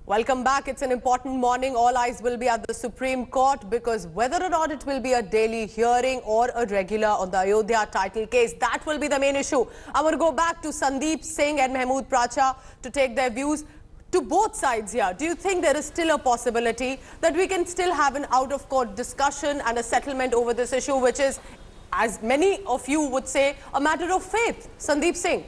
Welcome back. It's an important morning. All eyes will be at the Supreme Court because whether or not it will be a daily hearing or a regular on the Ayodhya title case, that will be the main issue. I want to go back to Sandeep Singh and Mahmood Pracha to take their views to both sides here. Do you think there is still a possibility that we can still have an out-of-court discussion and a settlement over this issue, which is, as many of you would say, a matter of faith? Sandeep Singh.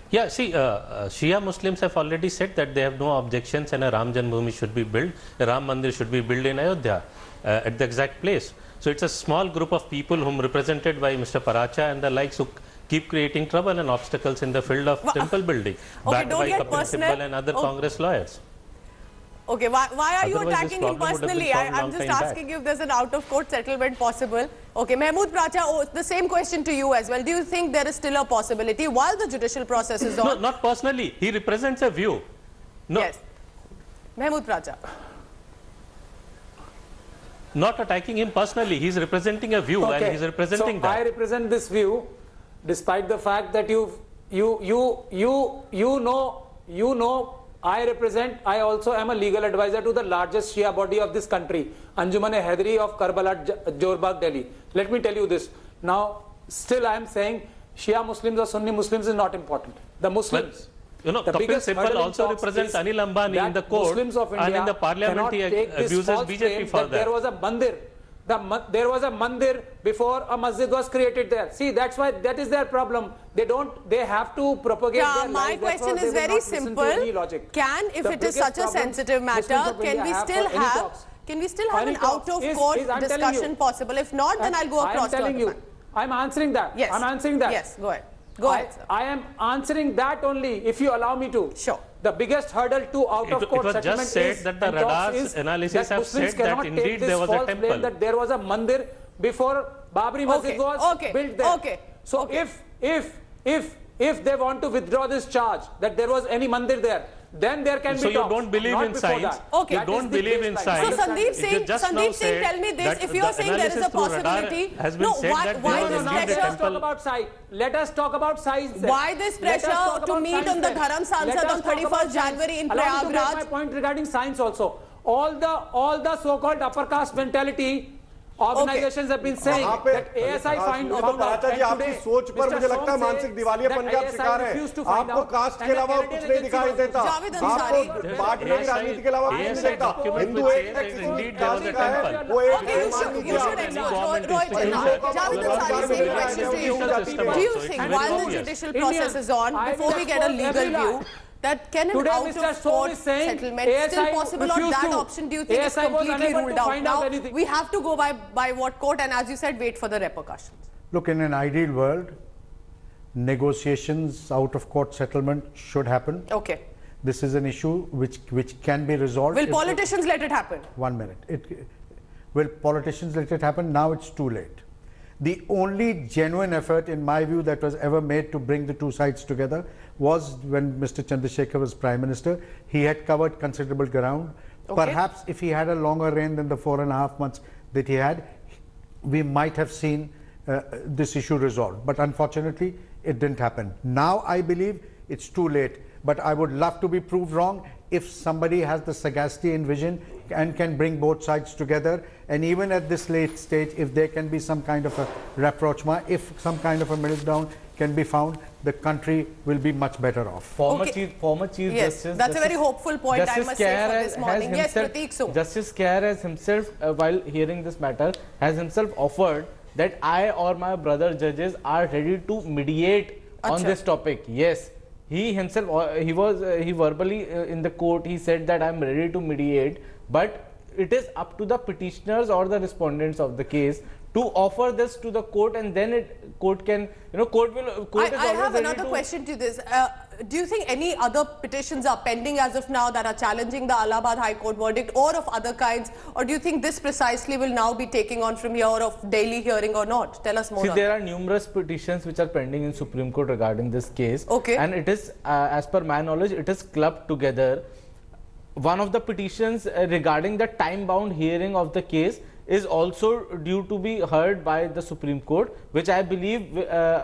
Yeah, see, Shia Muslims have already said that they have no objections and a Ram Janmabhoomi should be built, a Ram Mandir should be built in Ayodhya at the exact place. So it's a small group of people whom represented by Mr. Paracha and the likes who keep creating trouble and obstacles in the field of temple building, backed by Kapil Sibal and other Congress lawyers. Okay, why are you attacking him personally? I'm just asking you if there's an out-of-court settlement possible. Okay, Mahmood Pracha, the same question to you as well. Do you think there is still a possibility while the judicial process is on? No, not personally. He represents a view. No. Yes. Mahmood Pracha. Not attacking him personally. He's representing a view and he's representing that. I represent this view despite the fact that you know I also am a legal advisor to the largest Shia body of this country, Anjuman-e-Haidari of Karbala, Jorbagh, Delhi. Let me tell you this. Now, still I am saying Shia Muslims or Sunni Muslims is not important. The Muslims. You know, Kapil Sibal also represents Anil Ambani in the court and in the parliament he abuses BJP for that. There was a mandir. There was a mandir before a masjid was created there. See, that's why that is their problem. They have to propagate their my lies. question is very simple. If it is such a sensitive matter, can we still have an out-of-court discussion possible? If not, then I'll go across. I'm telling you. I'm answering that. Yes. I'm answering that. Yes, go ahead. Go ahead, sir. I am answering that only, if you allow me to. Sure. The biggest hurdle to out-of-court settlement just said that the radar's analysis have said that indeed there was a temple. That there was a mandir before Babri Masjid was built there. Okay. So if they want to withdraw this charge that there was any mandir there, then there can be talks. So you don't believe in science? Okay. You don't believe in science? So Sandeep Singh, tell me this. If you are saying there is a possibility, why this pressure? Let us talk about science. Let us talk about science. Why this pressure to meet on the Dharam Sansad on 31st January in Prayagraj? Allow me to make my point regarding science also. All the so-called upper caste mentality organizations have been saying that ASI found out that जी आपकी सोच पर मुझे लगता है मानसिक दिवालियापन का शिकार है आपको कास्ट के अलावा कुछ नहीं दिखाई देता आपको पार्टी की राजनीति के अलावा कुछ नहीं दिखता हिंदू एक कास्ट का है वो Do you think while the judicial process is on, before we get a legal view, that can an out-of-court settlement still possible, or that option do you think is completely ruled out? Now, we have to go by what court, and as you said, wait for the repercussions. Look, in an ideal world, negotiations, out-of-court settlement should happen. Okay. This is an issue which can be resolved. Will politicians let it happen? 1 minute. Will politicians let it happen? Now it's too late. The only genuine effort, in my view, that was ever made to bring the two sides together was when Mr. Chandrasekhar was Prime Minister. He had covered considerable ground. Okay. Perhaps if he had a longer reign than the 4.5 months that he had, we might have seen this issue resolved. But unfortunately, it didn't happen. Now I believe it's too late. But I would love to be proved wrong if somebody has the sagacity and vision and can bring both sides together. And even at this late stage, if there can be some kind of a rapprochement, if some kind of a middle ground can be found, the country will be much better off. Former Chief Justice... That's a very hopeful point, I must say, for this morning. Yes, Prateek, so. Justice Khair has himself, while hearing this matter, has himself offered that I or my brother judges are ready to mediate on this topic. Yes. He himself, he verbally in the court, he said that I am ready to mediate, but it is up to the petitioners or the respondents of the case to offer this to the court, and then court can, court will... I have another question to this. Do you think any other petitions are pending as of now that are challenging the Allahabad High Court verdict or of other kinds, or do you think this precisely will now be taking on from here of daily hearing or not? Tell us more. See, there are numerous petitions which are pending in Supreme Court regarding this case. Okay. And it is, as per my knowledge, it is clubbed together. One of the petitions regarding the time-bound hearing of the case is also due to be heard by the Supreme Court, which I believe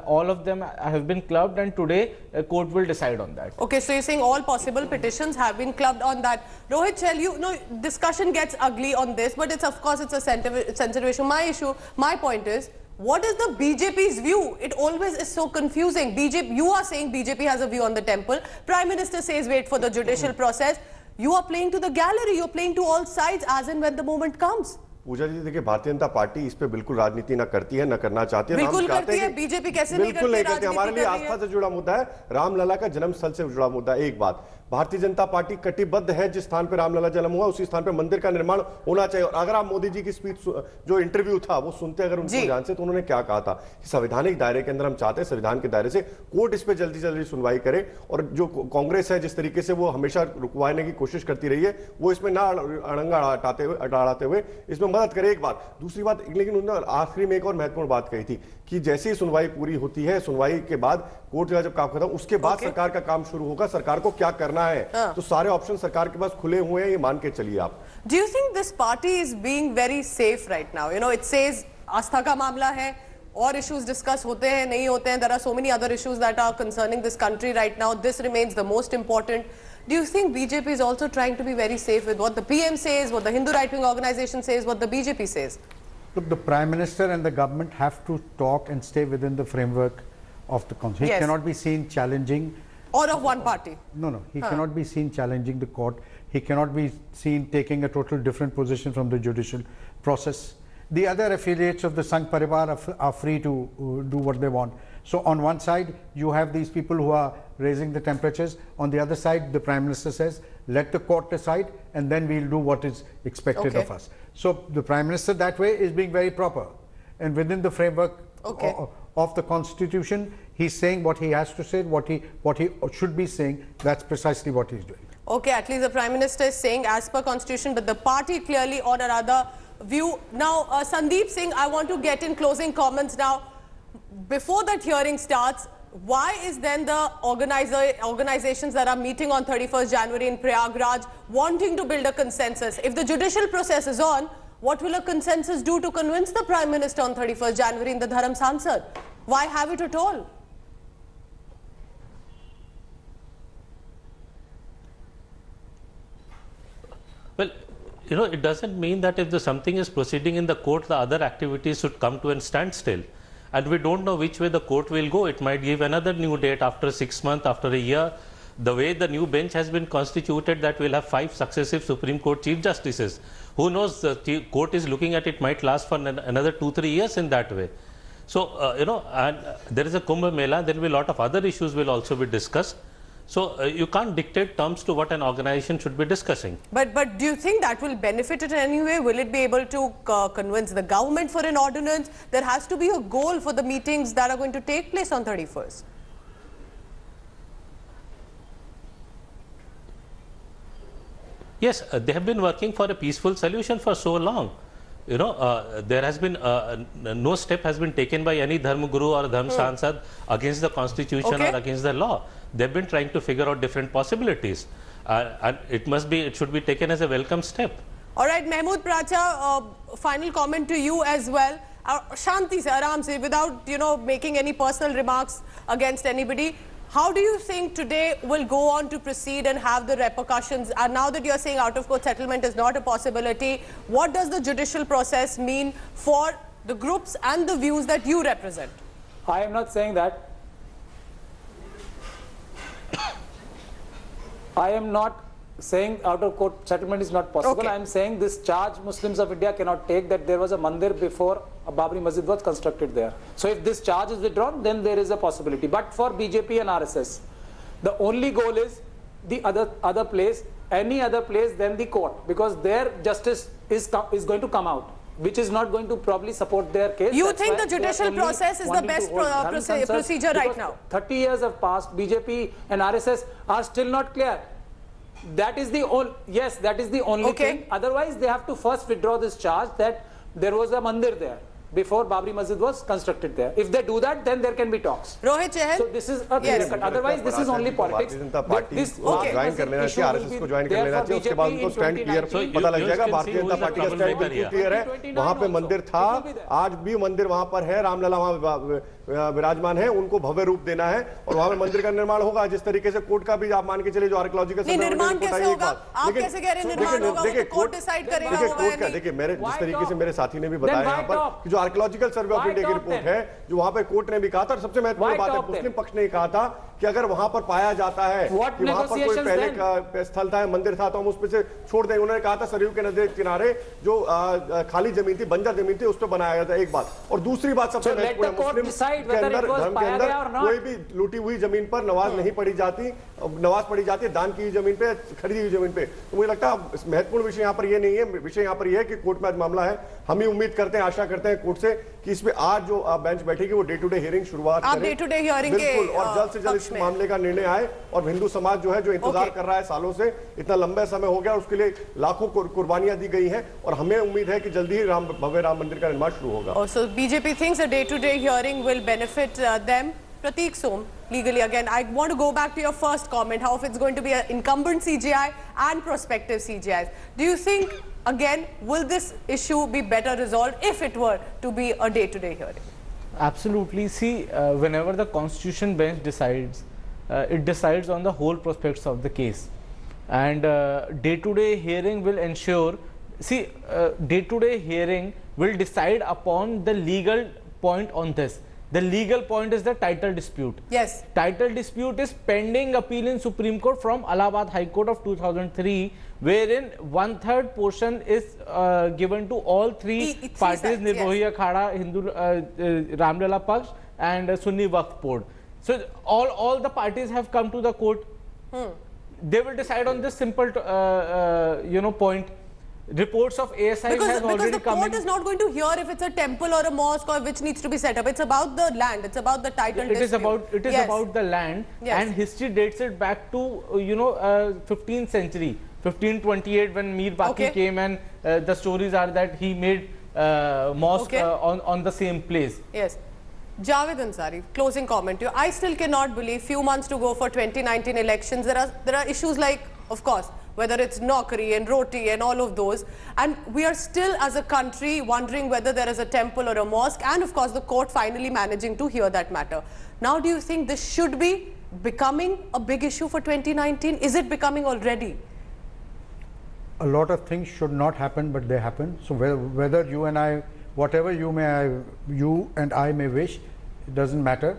all of them have been clubbed, and today court will decide on that. Okay, so you're saying all possible petitions have been clubbed on that. Rohit, tell you, no, discussion gets ugly on this, but it's, of course, it's a sensitive issue. My point is, what is the BJP's view? It always is so confusing. You are saying BJP has a view on the temple. Prime Minister says wait for the judicial process. You are playing to the gallery. You're playing to all sides as and when the moment comes. पूजा जी देखिए, Bharatiya Janata party इस पे बिल्कुल राजनीति ना करती है, ना करना चाहती है। बिल्कुल करती है, बीजेपी कैसे नहीं करती? बिल्कुल नहीं करती। हमारे लिए आस्था से जुड़ा मुद्दा है, रामलला का जन्म स्थल से जुड़ा मुद्दा है। एक बात, भारतीय जनता पार्टी कटिबद्ध है, जिस स्थान पर रामलला जन्म हुआ उसी स्थान पर मंदिर का निर्माण होना चाहिए। और अगर आप मोदी जी की स्पीच जो इंटरव्यू था वो सुनते अगर उनको ध्यान से, तो उन्होंने क्या कहा था, संवैधानिक दायरे के अंदर हम चाहते हैं, संविधान के दायरे से कोर्ट इस पे जल्दी जल्दी सुनवाई करे। और जो कांग्रेस है, जिस तरीके से वो हमेशा रुकवाने की कोशिश करती रही है, वो इसमें ना अड़ंगा अड़ाते हुए इसमें मदद करे। एक बात, दूसरी बात, लेकिन उन्होंने आखिरी में एक और महत्वपूर्ण बात कही थी कि जैसे ही सुनवाई पूरी होती है, सुनवाई के बाद कोर्ट का जब काम खत्म, उसके बाद सरकार का काम शुरू होगा, सरकार को क्या करना है। तो सारे ऑप्शन सरकार के पास खुले हुए हैं, ये मान के चलिए आप। Do you think this party is being very safe right now? You know, it says आस्था का मामला है, और issues discuss होते हैं, नहीं होते हैं. There are so many other issues that are concerning this country right now. This remains the most important. Do you think BJP is also trying to be very safe with what the PM says, what the Hindu right-wing organization says, what the BJP says? Look, the Prime Minister and the government have to talk and stay within the framework of the constitution. He cannot be seen challenging. Or of one party. No. He cannot be seen challenging the court. He cannot be seen taking a total different position from the judicial process. The other affiliates of the Sangh Parivar are free to do what they want. So on one side, you have these people who are raising the temperatures. On the other side, the Prime Minister says, let the court decide and then we'll do what is expected of us. So the Prime Minister that way is being very proper. And within the framework of the Constitution, he's saying what he has to say, what he should be saying. That's precisely what he's doing. Okay, at least the Prime Minister is saying as per Constitution, but the party clearly on another view. Now, Sandeep Singh, I want to get in closing comments now. Before that hearing starts, why is then the organizations that are meeting on 31st January in Prayagraj wanting to build a consensus? If the judicial process is on, what will a consensus do to convince the Prime Minister on 31st January in the Dharam Sansad? Why have it at all? Well, you know, it doesn't mean that if something is proceeding in the court, the other activities should come to a standstill. And we don't know which way the court will go. It might give another new date after 6 months, after a year. The way the new bench has been constituted, that we'll have 5 successive Supreme Court Chief Justices. Who knows, the court is looking at it might last for another 2-3 years in that way. So, you know, and there is a Kumbh Mela, there will be a lot of other issues will also be discussed. So, you can't dictate terms to what an organization should be discussing. But do you think that will benefit it in any way? Will it be able to convince the government for an ordinance? There has to be a goal for the meetings that are going to take place on 31st. Yes, they have been working for a peaceful solution for so long. You know, there has been no step has been taken by any Dharma Guru or Dharma Sansad against the constitution or against the law. They've been trying to figure out different possibilities, and it should be taken as a welcome step. All right, Mahmood Pracha, final comment to you as well. Shanti se, aram se, without making any personal remarks against anybody. How do you think today will go on to proceed and have the repercussions? And now that you're saying out-of-court settlement is not a possibility, what does the judicial process mean for the groups and the views that you represent? I am not saying that. I am not saying out-of-court settlement is not possible. I am saying this charge Muslims of India cannot take, that there was a mandir before a Babri Masjid was constructed there. So if this charge is withdrawn, then there is a possibility. But for BJP and RSS, the only goal is the other place, any other place than the court, because their justice is going to come out, which is not going to probably support their case. You think the judicial process is the best procedure right now? 30 years have passed, BJP and RSS are still not clear. That is the only, that is the only thing. Otherwise, they have to first withdraw this charge that there was a mandir there. before Babri Masjid was constructed there. If they do that, then there can be talks. Rohit Chahal. So this is a clear cut. Otherwise, this is only politics. this join कर लेना चाहिए, RSS को join कर लेना चाहिए, उसके बाद उनको स्टैंड क्लियर पता लग जाएगा। भारतीय जनता पार्टी का स्टैंड बिल्कुल क्लियर है। वहां पे मंदिर था, आज भी मंदिर वहां पर है, रामलला वहां विराजमान है, उनको भव्य रूप देना है और वहां पे मंदिर का निर्माण होगा। जिस तरीके से कोर्ट का भी आप मान के चले, जो आर्कियोलॉजिकल निर्माण कैसे होगा, आप कैसे कह रहे हैं निर्माण होगा, देखिए कोर्ट डिसाइड करेगा। कोर्ट का देखिए, मेरे जिस तरीके से मेरे साथी ने भी बताया यहाँ पर, जो आर्कियोलॉजिकल सर्वे ऑफ इंडिया की रिपोर्ट है, जो वहां पे कोर्ट ने भी कहा था, और सबसे महत्वपूर्ण बात है मुस्लिम पक्ष ने कहा था कि अगर वहां पर पाया जाता है कि वहां पर कोई पहले का स्थल था, मंदिर था, तो हम उस पे से छोड़ देंगे। उन्होंने कहा था सरयू के नजदीक किनारे जो खाली जमीन थी, बंजर जमीन थी, उस पर बनाया गया था, एक बात। और दूसरी बात सबसे महत्वपूर्ण, मुस्लिम के अंदर धर्म के अंदर कोई भी लूटी हुई जमीन पर नमाज नहीं पढ़ी जाती, नमाज पढ़ी जाती है दान की जमीन पे, खरीदी हुई जमीन पे। तो मुझे लगता है महत्वपूर्ण विषय यहाँ पर ये नहीं है, विषय यहाँ पर ये है कि कोर्ट में आज मामला है। हम ही उम्मीद करते हैं, आशा करते हैं कोर्ट से कि इसमें आज जो बेंच बैठेगी वो डे टू डे हियरिंग शुरुआत करे, डे टू डे हियरिंग बिल्कुल, और जल्द से जल्द इस मामले का निर्णय आए। और हिंदू समाज जो है, जो इंतजार कर रहा है सालों से, इतना लंबा समय हो गया, उसके लिए लाखों कुर्बानियां दी गई हैं और हमें उम्मीद है कि जल्दी ही भव्य राम मंदिर का निर्माण शुरू होगा। Also, BJP thinks a day-to-day hearing will benefit them. Prateek Som, legally again, I want to go back to your first comment, how if it's going to be an incumbent CJI and prospective CJIs. Do you think, again, will this issue be better resolved if it were to be a day-to-day hearing? Absolutely. See, whenever the Constitution bench decides, it decides on the whole prospects of the case. And day-to-day hearing will ensure, see, day-to-day hearing will decide upon the legal point on this. The legal point is the title dispute. Yes. Title dispute is pending appeal in Supreme Court from Allahabad High Court of 2003, wherein 1/3 portion is given to all three parties, Nirmohi Akhada, Hindu Ramlala Paksh and Sunni Waqf Board. So all the parties have come to the court. They will decide on this simple point. Reports of ASI has already come in. Because the court is not going to hear if it's a temple or a mosque or which needs to be set up. It's about the land. It's about the title dispute. It is about the land, and history dates it back to 15th century, 1528, when Mir Baqi came, and the stories are that he made mosque on the same place. Yes. Javed Ansari, closing comment to you. I still cannot believe, few months to go for 2019 elections, there are issues like, of course, whether it's Naukri and Roti and all of those, and we are still as a country wondering whether there is a temple or a mosque, and of course the court finally managing to hear that matter. Now do you think this should be becoming a big issue for 2019? Is it becoming already? A lot of things should not happen, but they happen. So whether you and I, whatever you and I may wish, it doesn't matter.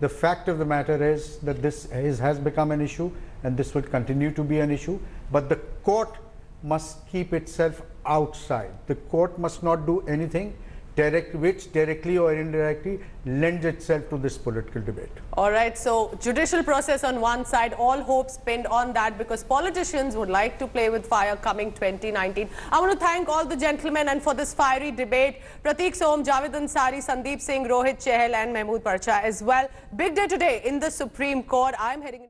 The fact of the matter is that this has become an issue, and this will continue to be an issue. But the court must keep itself outside. The court must not do anything which directly or indirectly lends itself to this political debate. All right, so judicial process on one side, all hopes pinned on that, because politicians would like to play with fire coming 2019. I want to thank all the gentlemen and for this fiery debate. Prateek Som, Javed Ansari, Sandeep Singh, Rohit Chahal and Mahmood Parcha as well. Big day today in the Supreme Court. I am heading.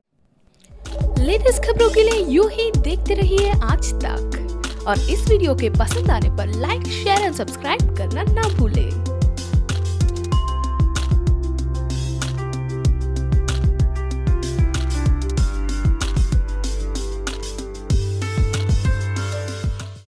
Latest खबरों के लिए यूं ही देखते रहिए आज तक, और इस वीडियो के पसंद आने पर लाइक, शेयर एंड सब्सक्राइब करना ना भूलें।